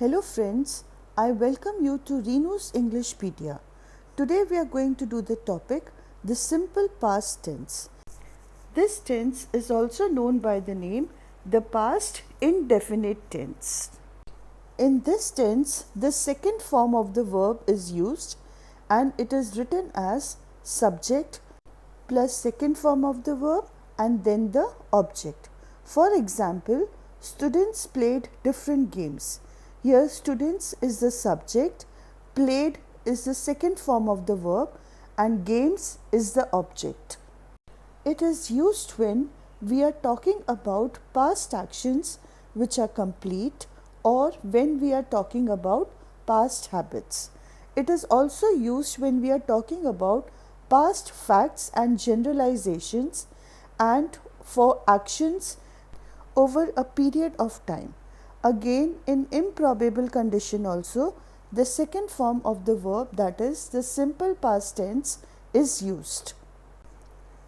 Hello friends, I welcome you to Renu's Englishpedia. Today we are going to do the topic the simple past tense. This tense is also known by the name the past indefinite tense. In this tense, the second form of the verb is used and it is written as subject plus second form of the verb and then the object. For example, students played different games. Here students is the subject, played is the second form of the verb and games is the object. It is used when we are talking about past actions which are complete or when we are talking about past habits. It is also used when we are talking about past facts and generalizations and for actions over a period of time. Again, in improbable condition also, the second form of the verb, that is the simple past tense, is used.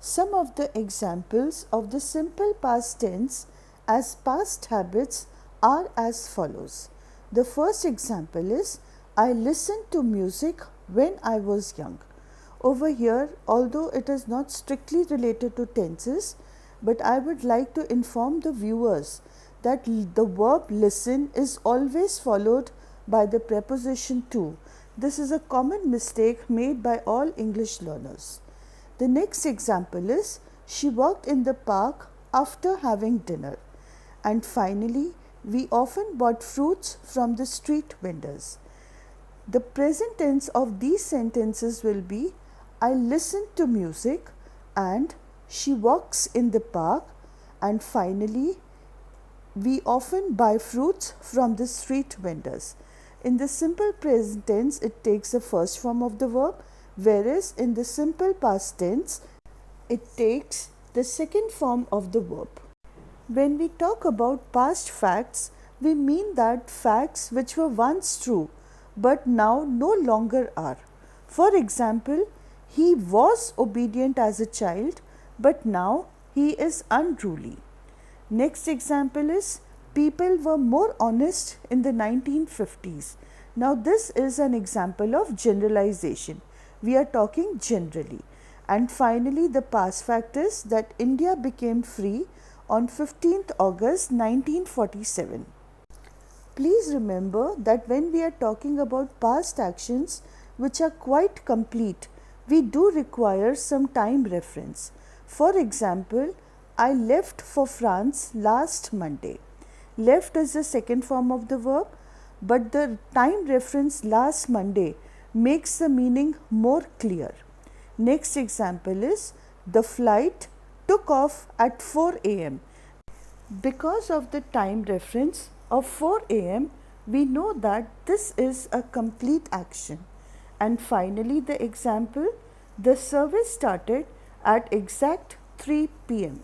Some of the examples of the simple past tense as past habits are as follows. The first example is I listened to music when I was young. Over here, although it is not strictly related to tenses, but I would like to inform the viewers that the verb listen is always followed by the preposition to. This is a common mistake made by all English learners. The next example is she walked in the park after having dinner. And finally, we often bought fruits from the street vendors. The present tense of these sentences will be I listened to music and she walks in the park, and finally we often buy fruits from the street vendors. In the simple present tense, it takes the first form of the verb, whereas in the simple past tense, it takes the second form of the verb. When we talk about past facts, we mean that facts which were once true but now no longer are. For example, he was obedient as a child but now he is unruly. Next example is people were more honest in the 1950s. Now this is an example of generalization. We are talking generally. And finally, the past fact is that India became free on 15th August 1947. Please remember that when we are talking about past actions which are quite complete, we do require some time reference. For example, I left for France last Monday. Left is the second form of the verb, but the time reference last Monday makes the meaning more clear. Next example is the flight took off at 4 a.m. Because of the time reference of 4 a.m., we know that this is a complete action. And finally, the example, the service started at exact 3 p.m.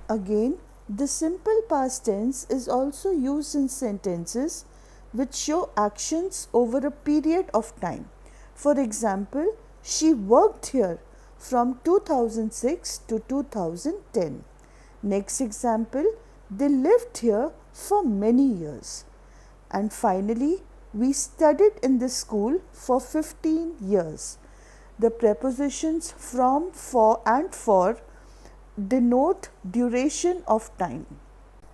Again, the simple past tense is also used in sentences which show actions over a period of time. For example, she worked here from 2006 to 2010. Next example, they lived here for many years. And finally, we studied in this school for 15 years. The prepositions from, for and for denote duration of time.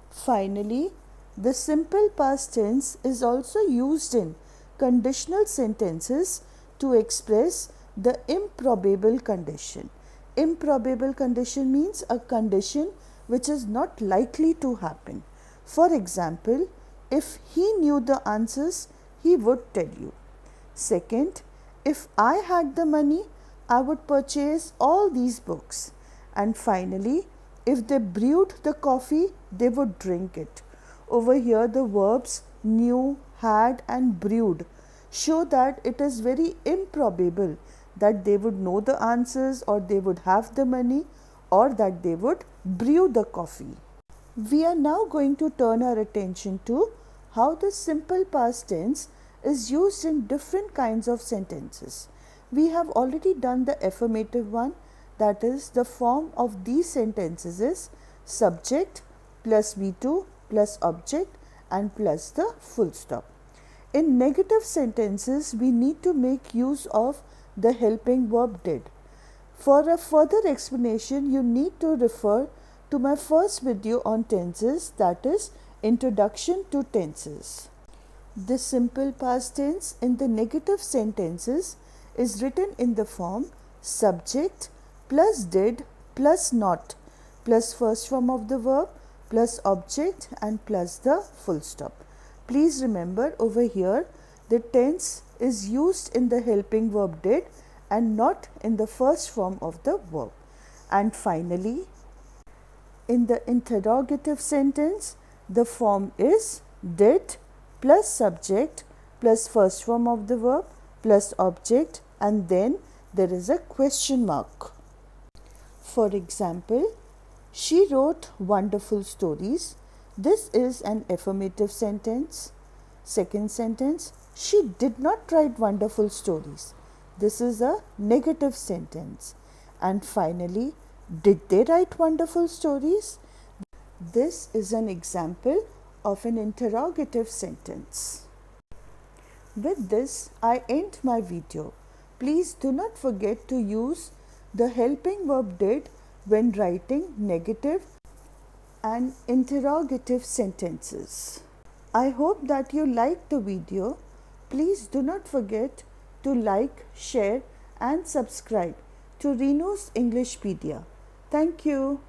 Finally, the simple past tense is also used in conditional sentences to express the improbable condition. Improbable condition means a condition which is not likely to happen. For example, if he knew the answers, he would tell you. Second, if I had the money, I would purchase all these books. And finally, if they brewed the coffee, they would drink it. Over here, the verbs knew, had and brewed show that it is very improbable that they would know the answers or they would have the money or that they would brew the coffee. We are now going to turn our attention to how the simple past tense is used in different kinds of sentences. We have already done the affirmative one, that is the form of these sentences is subject plus V2 plus object and plus the full stop. In negative sentences, we need to make use of the helping verb did. For a further explanation, you need to refer to my first video on tenses, that is Introduction to Tenses. The simple past tense in the negative sentences is written in the form subject plus did plus not plus first form of the verb plus object and plus the full stop. Please remember, over here the tense is used in the helping verb did and not in the first form of the verb. And finally, in the interrogative sentence, the form is did plus subject plus first form of the verb plus object, and then there is a question mark. For example, she wrote wonderful stories. This is an affirmative sentence. Second sentence, she did not write wonderful stories. This is a negative sentence. And finally, did they write wonderful stories? This is an example of an interrogative sentence. With this, I end my video. Please do not forget to use the helping verb did when writing negative and interrogative sentences. I hope that you liked the video. Please do not forget to like, share and subscribe to Renu's Englishpedia. Thank you.